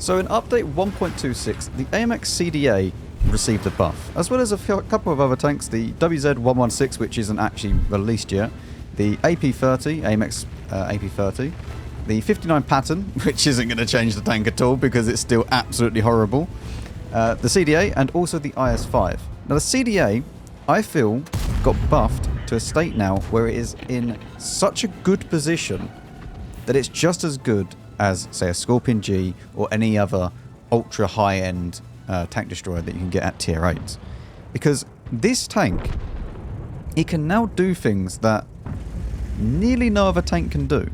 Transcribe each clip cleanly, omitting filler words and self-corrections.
So in update 1.26, the AMX CDA received a buff, as well as a couple of other tanks, the WZ-116, which isn't actually released yet, the AP-30, AMX AP-30, the 59 pattern, which isn't going to change the tank at all because it's still absolutely horrible, the CDA, and also the IS-5. Now the CDA, I feel, got buffed to a state now where it is in such a good position that it's just as good as, say, a Scorpion G or any other ultra high-end tank destroyer that you can get at tier 8. Because this tank, it can now do things that nearly no other tank can do.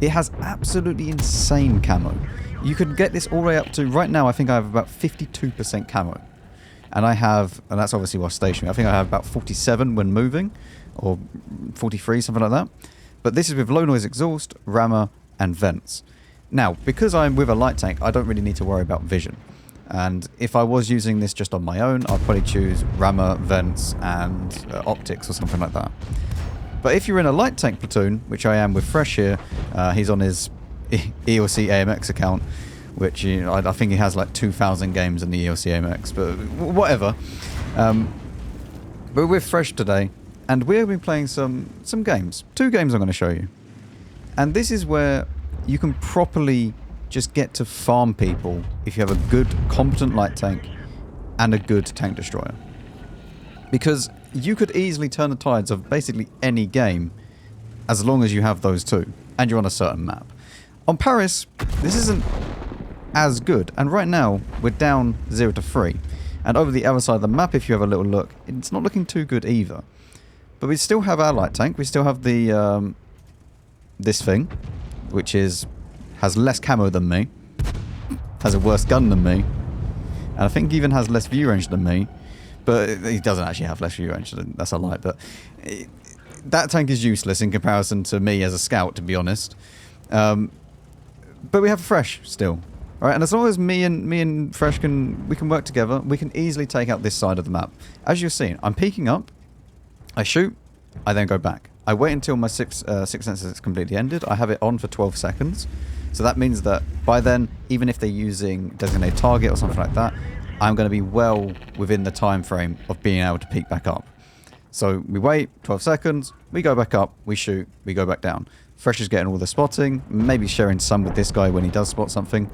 It has absolutely insane camo. You can get this all the way up to, right now I think I have about 52% camo. And that's obviously while stationary, I think I have about 47 when moving, or 43, something like that. But this is with low noise exhaust, rammer, and vents. Now, because I'm with a light tank, I don't really need to worry about vision. And if I was using this just on my own, I'd probably choose rammer, vents, and optics or something like that. But if you're in a light tank platoon, which I am with Fresh here, he's on his ELC AMX account, which I think he has like 2,000 games in the ELC AMX, but whatever. But we're with Fresh today, and we've been playing some games. 2 games I'm going to show you. And this is where you can properly just get to farm people if you have a good, competent light tank and a good tank destroyer. Because you could easily turn the tides of basically any game as long as you have those 2 and you're on a certain map. On Paris, this isn't as good, and right now we're down 0 to 3. And over the other side of the map, if you have a little look, it's not looking too good either. But we still have our light tank. We still have the this thing, which has less camo than me, has a worse gun than me, and I think even has less view range than me. But he doesn't actually have less view range. That's a lie. But that tank is useless in comparison to me as a scout, to be honest. But we have Fresh still. All right, and as long as me and Fresh we can work together, we can easily take out this side of the map. As you're seeing, I'm peeking up, I shoot, I then go back. I wait until my six senses is completely ended. I have it on for 12 seconds. So that means that by then, even if they're using designated target or something like that, I'm going to be well within the time frame of being able to peek back up. So we wait 12 seconds, we go back up, we shoot, we go back down. Fresh is getting all the spotting, maybe sharing some with this guy when he does spot something.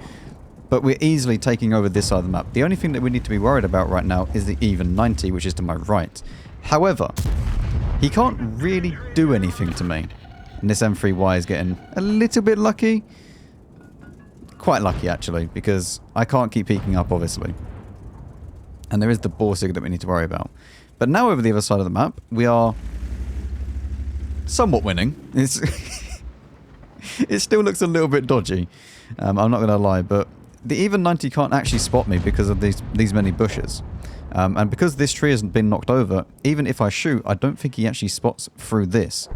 But we're easily taking over this side of the map. The only thing that we need to be worried about right now is the Even 90, which is to my right. However, he can't really do anything to me. And this M3Y is getting a little bit lucky. Quite lucky, actually, because I can't keep peeking up, obviously. And there is the Borsig that we need to worry about. But now over the other side of the map, we are somewhat winning. It still looks a little bit dodgy. I'm not going to lie, but the Even 90 can't actually spot me because of these many bushes. And because this tree hasn't been knocked over, even if I shoot, I don't think he actually spots through this.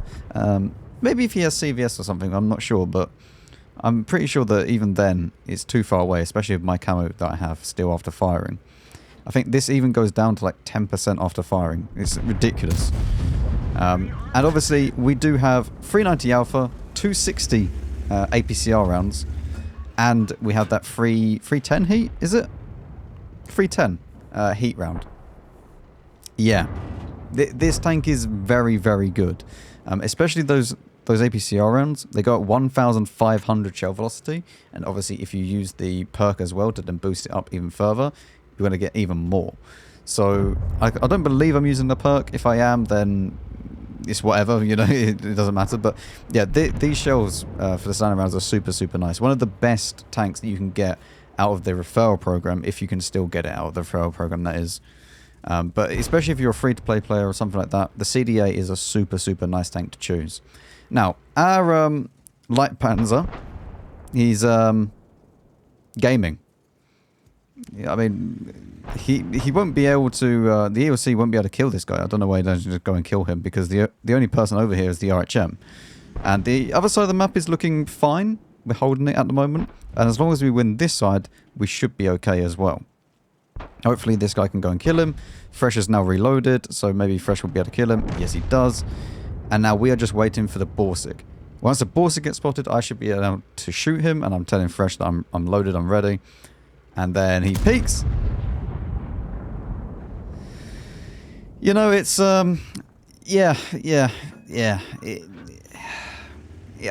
Maybe if he has CVS or something, I'm not sure, but I'm pretty sure that even then it's too far away, especially with my camo that I have still after firing. I think this even goes down to like 10% after firing. It's ridiculous. And obviously we do have 390 Alpha, 260 APCR rounds, and we have that 310 heat, is it? 310 heat round. Yeah. This tank is very, very good. Especially those APCR rounds. They go at 1,500 shell velocity, and obviously if you use the perk as well to then boost it up even further, you're going to get even more. So I don't believe I'm using the perk. If I am, then it's whatever, you know, it doesn't matter. But yeah, these shells for the standard rounds are super, super nice. One of the best tanks that you can get out of the referral program, if you can still get it out of the referral program, that is. But especially if you're a free-to-play player or something like that, the CDA is a super, super nice tank to choose. Now, our Light Panzer, he's gaming. I mean, he won't be able to, the ELC won't be able to kill this guy. I don't know why he doesn't just go and kill him, because the only person over here is the RHM. And the other side of the map is looking fine. We're holding it at the moment. And as long as we win this side, we should be okay as well. Hopefully this guy can go and kill him. Fresh is now reloaded, so maybe Fresh will be able to kill him. Yes, he does. And now we are just waiting for the Borsig. Once the Borsig gets spotted, I should be able to shoot him, and I'm telling Fresh that I'm loaded, I'm ready. And then he peeks. You know, it's, yeah,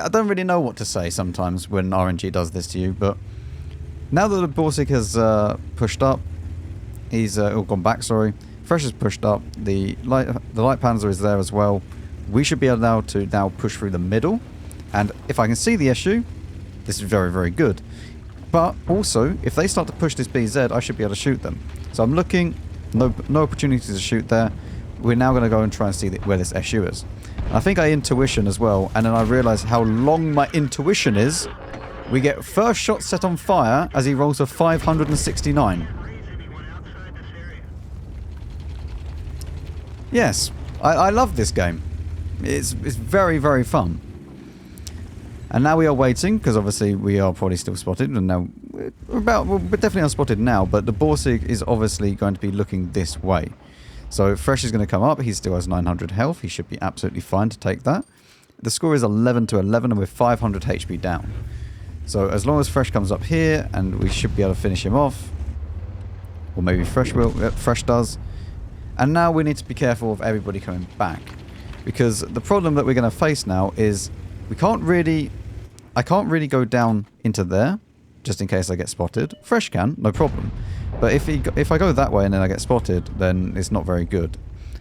I don't really know what to say sometimes when RNG does this to you, but now that the Borsig has pushed up, he's gone back, sorry. Fresh has pushed up, the light Panzer is there as well. We should be able to now push through the middle, and if I can see the issue, this is very, very good. But also, if they start to push this BZ, I should be able to shoot them. So I'm looking, no opportunity to shoot there. We're now going to go and try and see where this SU is. I think I intuition as well, and then I realise how long my intuition is. We get first shot set on fire as he rolls a 569. Yes, I love this game. It's very, very fun. And now we are waiting, because obviously we are probably still spotted, and now we're definitely unspotted now, but the Borsig is obviously going to be looking this way. So Fresh is going to come up. He still has 900 health. He should be absolutely fine to take that. The score is 11 to 11, and we're 500 HP down. So as long as Fresh comes up here, and we should be able to finish him off, or maybe Fresh will. Fresh does. And now we need to be careful of everybody coming back, because the problem that we're going to face now is I can't really go down into there, just in case I get spotted. Fresh can, no problem. But if I go that way and then I get spotted, then it's not very good.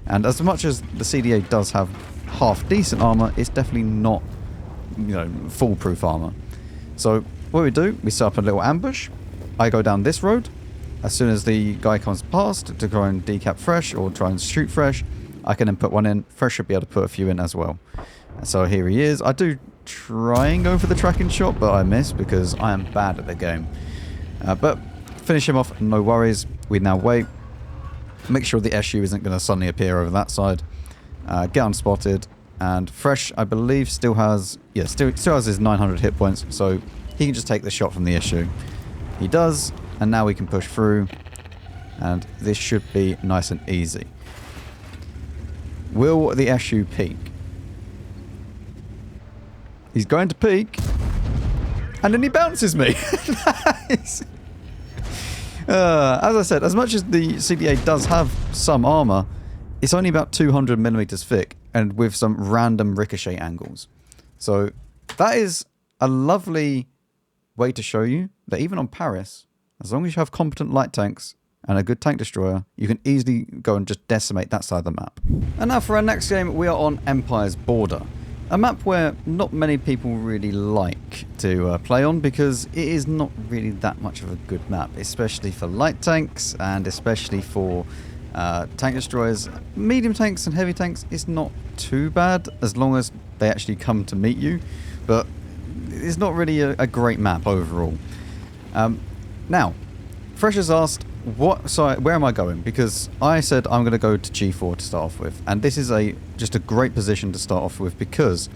And as much as the CDA does have half decent armor, it's definitely not, you know, foolproof armor. So what we do, we set up a little ambush. I go down this road. As soon as the guy comes past to try and decap Fresh or try and shoot Fresh, I can then put one in. Fresh should be able to put a few in as well. So here he is. I do try and go for the tracking shot, but I miss because I am bad at the game. But finish him off, no worries. We now wait. Make sure the SU isn't going to suddenly appear over that side. Get unspotted. And Fresh, I believe, still has his 900 hit points, so he can just take the shot from the SU. He does, and now we can push through. And this should be nice and easy. Will the SU peak? He's going to peak. And then he bounces me. Nice. As I said, as much as the CDA does have some armor, it's only about 200 millimeters thick and with some random ricochet angles. So that is a lovely way to show you that even on Paris, as long as you have competent light tanks and a good tank destroyer, you can easily go and just decimate that side of the map. And now for our next game, we are on Empire's Border. A map where not many people really like to play on because it is not really that much of a good map, especially for light tanks and especially for tank destroyers. Medium tanks and heavy tanks is not too bad as long as they actually come to meet you, but it's not really a great map overall. Now, Fresh has asked, where am I going? Because I said I'm going to go to G4 to start off with, and this is just a great position to start off with because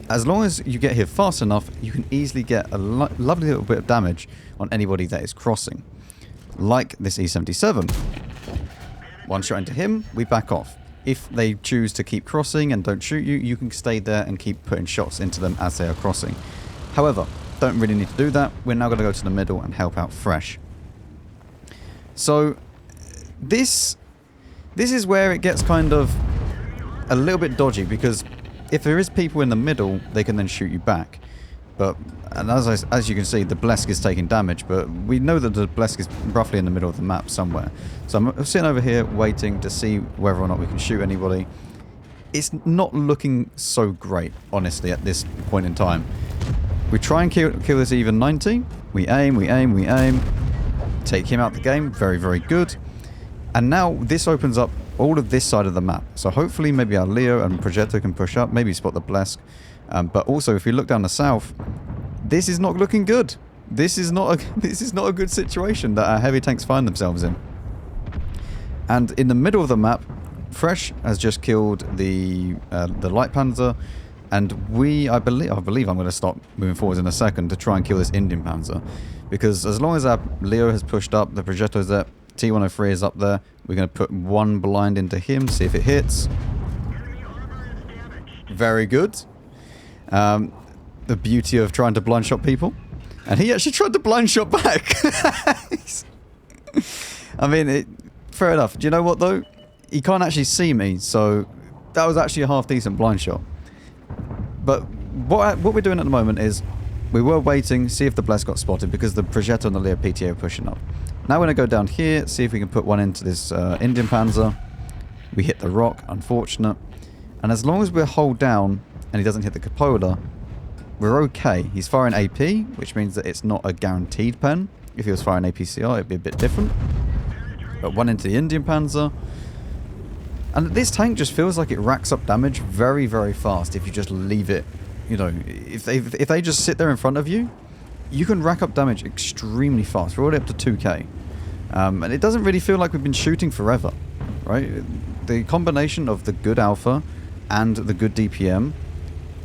as long as you get here fast enough, you can easily get a lovely little bit of damage on anybody that is crossing. Like this E77. One shot into him, we back off. If they choose to keep crossing and don't shoot you, you can stay there and keep putting shots into them as they are crossing. However, don't really need to do that. We're now going to go to the middle and help out Fresh. So this is where it gets kind of a little bit dodgy because if there is people in the middle, they can then shoot you back. And as you can see, the Blesk is taking damage, but we know that the Blesk is roughly in the middle of the map somewhere. So I'm sitting over here waiting to see whether or not we can shoot anybody. It's not looking so great, honestly, at this point in time. We try and kill this Even 90. We aim. Take him out the game. Very, very good. And now this opens up all of this side of the map. So hopefully maybe our Leo and Progetto can push up. Maybe spot the Blesk. But also if we look down the south, this is not looking good. This is not a good situation that our heavy tanks find themselves in. And in the middle of the map, Fresh has just killed the light Panzer. And I believe I'm going to stop moving forwards in a second to try and kill this Indian Panzer. Because as long as our Leo has pushed up, the Progetto's there, T103 is up there, we're going to put one blind into him, see if it hits. Very good. the beauty of trying to blind shot people. And he actually tried to blind shot back. I mean, fair enough. Do you know what, though? He can't actually see me, so that was actually a half-decent blind shot. But what we're doing at the moment is we were waiting, see if the Bless got spotted, because the Progetto and the Leo PTA are pushing up. Now we're going to go down here, see if we can put one into this Indian Panzer. We hit the rock, unfortunate. And as long as we're hold down and he doesn't hit the cupola, we're okay. He's firing AP, which means that it's not a guaranteed pen. If he was firing APCR, it'd be a bit different. But one into the Indian Panzer. And this tank just feels like it racks up damage very, very fast if you just leave it. You know, if they just sit there in front of you, you can rack up damage extremely fast. We're already up to 2k. And it doesn't really feel like we've been shooting forever, right? The combination of the good alpha and the good DPM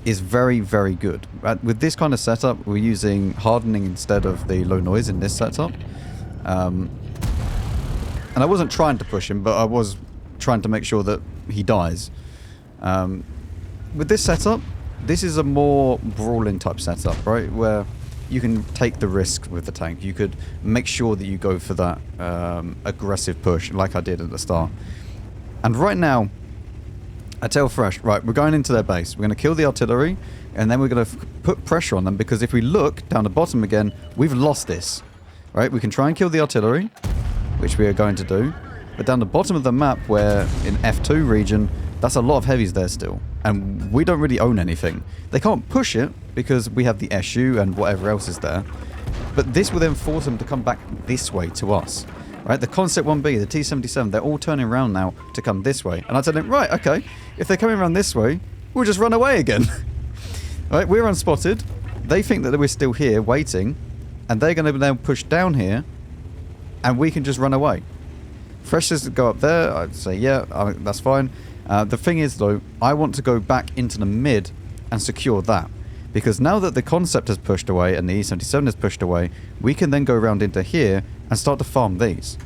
is very, very good. With this kind of setup, we're using hardening instead of the low noise in this setup. And I wasn't trying to push him, but I was trying to make sure that he dies. With this setup, this is a more brawling type setup, right? Where you can take the risk with the tank. You could make sure that you go for that aggressive push like I did at the start. And right now, I tell Fresh, right, we're going into their base. We're going to kill the artillery, and then we're going to put pressure on them, because if we look down the bottom again, we've lost this, right? We can try and kill the artillery, which we are going to do. But down the bottom of the map, where in F2 region, that's a lot of heavies there still. And we don't really own anything. They can't push it, because we have the SU and whatever else is there. But this will then force them to come back this way to us. Right, the Concept 1B, the T-77, they're all turning around now to come this way. And I tell them, right, okay, if they're coming around this way, we'll just run away again. Right, we're unspotted. They think that we're still here waiting, and they're going to now push down here, and we can just run away. Fresh says to go up there. I'd say, yeah, that's fine. The thing is, though, I want to go back into the mid and secure that. Because now that the Concept has pushed away and the E-77 has pushed away, we can then go around into here and start to farm these.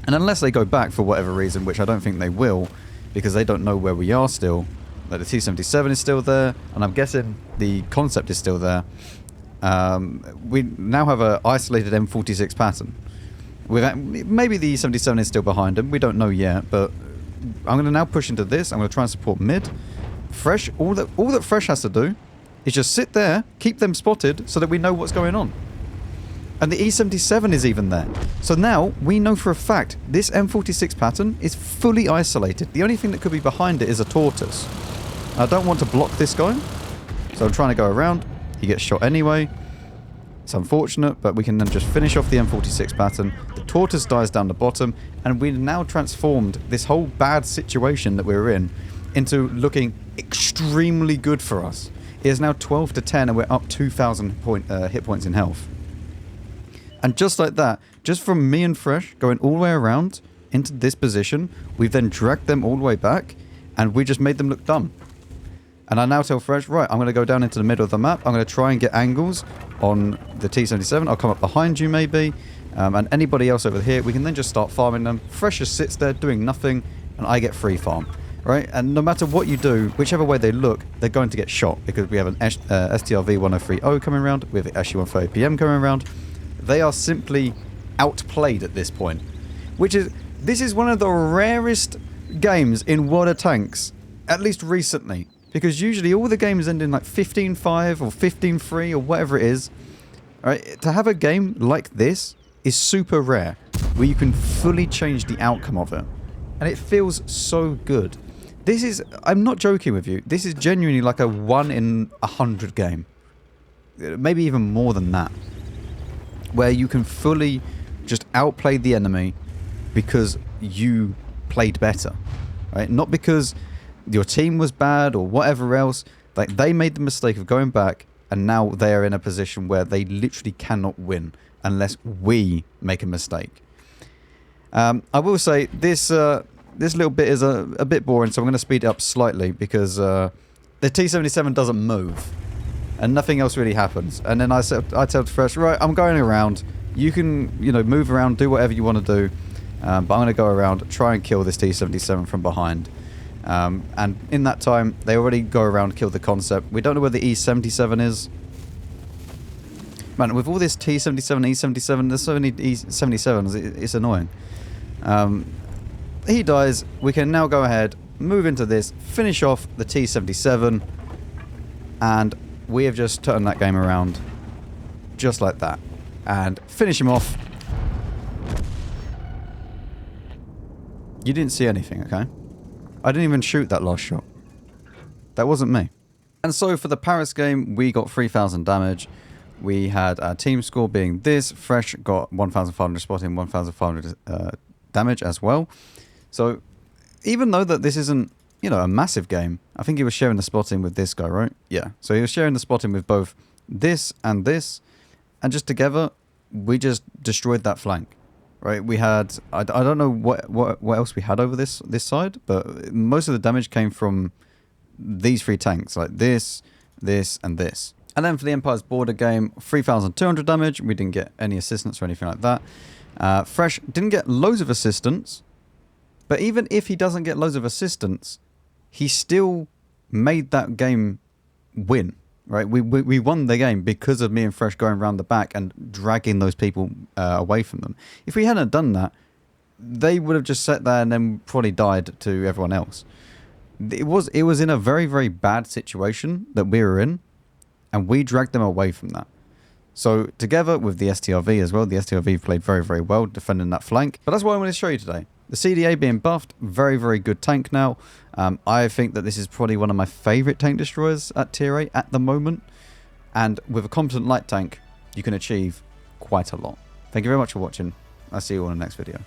And unless they go back for whatever reason, which I don't think they will, because they don't know where we are still, like the T-77 is still there, and I'm guessing the Concept is still there, we now have an isolated M46 pattern. Maybe the E-77 is still behind them, we don't know yet, but I'm going to now push into this. I'm going to try and support mid. Fresh, all that Fresh has to do is just sit there, keep them spotted, so that we know what's going on. And the E-77 is even there. So now, we know for a fact, this M46 pattern is fully isolated. The only thing that could be behind it is a Tortoise. I don't want to block this guy, so I'm trying to go around. He gets shot anyway. It's unfortunate, but we can then just finish off the M46 pattern. The Tortoise dies down the bottom, and we've now transformed this whole bad situation that we're in into looking extremely good for us. It is now 12 to 10, and we're up 2,000 hit points in health. And just like that, just from me and Fresh going all the way around into this position, we've then dragged them all the way back, and we just made them look dumb. And I now tell Fresh, right, I'm going to go down into the middle of the map. I'm going to try and get angles on the T-77. I'll come up behind you maybe. And anybody else over here, we can then just start farming them. Fresh just sits there doing nothing, and I get free farm. Right? And no matter what you do, whichever way they look, they're going to get shot, because we have an STRV 1030 coming around, we have the SU 130 PM coming around. They are simply outplayed at this point. This is one of the rarest games in World of Tanks, at least recently. Because usually all the games end in like 15-5 or 15-3 or whatever it is. Alright, to have a game like this is super rare, where you can fully change the outcome of it. And it feels so good. This is, I'm not joking with you, this is genuinely like a 1 in 100 game. Maybe even more than that. Where you can fully just outplay the enemy because you played better. Right? Not because your team was bad or whatever else. Like, they made the mistake of going back, and now they are in a position where they literally cannot win unless we make a mistake. I will say this little bit is a bit boring, so I'm going to speed it up slightly, because the T-77 doesn't move and nothing else really happens. And then I tell Fresh, right, I'm going around. You can, move around, do whatever you want to do, but I'm going to go around, try and kill this T-77 from behind. And in that time, they already go around, kill the concept. We don't know where the E77 is. Man, with all this T77, E77, there's so many E77s, it's annoying. He dies. We can now go ahead, move into this, finish off the T77, and we have just turned that game around just like that. And finish him off. You didn't see anything, okay? I didn't even shoot that last shot. That wasn't me. And so for the Paris game, we got 3,000 damage. We had our team score being this. Fresh got 1,500 spotting, 1,500 damage as well. So even though that this isn't, you know, a massive game, I think he was sharing the spotting with this guy, right? Yeah. So he was sharing the spotting with both this, and just together, we just destroyed that flank. Right, we had, I don't know what else we had over this side, but most of the damage came from these three tanks, like this, and this. And then for the Empire's Border game, 3,200 damage. We didn't get any assistance or anything like that. Fresh didn't get loads of assistance, but even if he doesn't get loads of assistance, he still made that game win. Right, we won the game because of me and Fresh going around the back and dragging those people away from them. If we hadn't done that, they would have just sat there and then probably died to everyone else. It was in a very, very bad situation that we were in, and we dragged them away from that. So together with the STRV as well, the STRV played very, very well defending that flank. But that's what I wanted to show you today. The CDA being buffed, very, very good tank now. I think that this is probably one of my favourite tank destroyers at tier 8 at the moment. And with a competent light tank, you can achieve quite a lot. Thank you very much for watching. I'll see you all in the next video.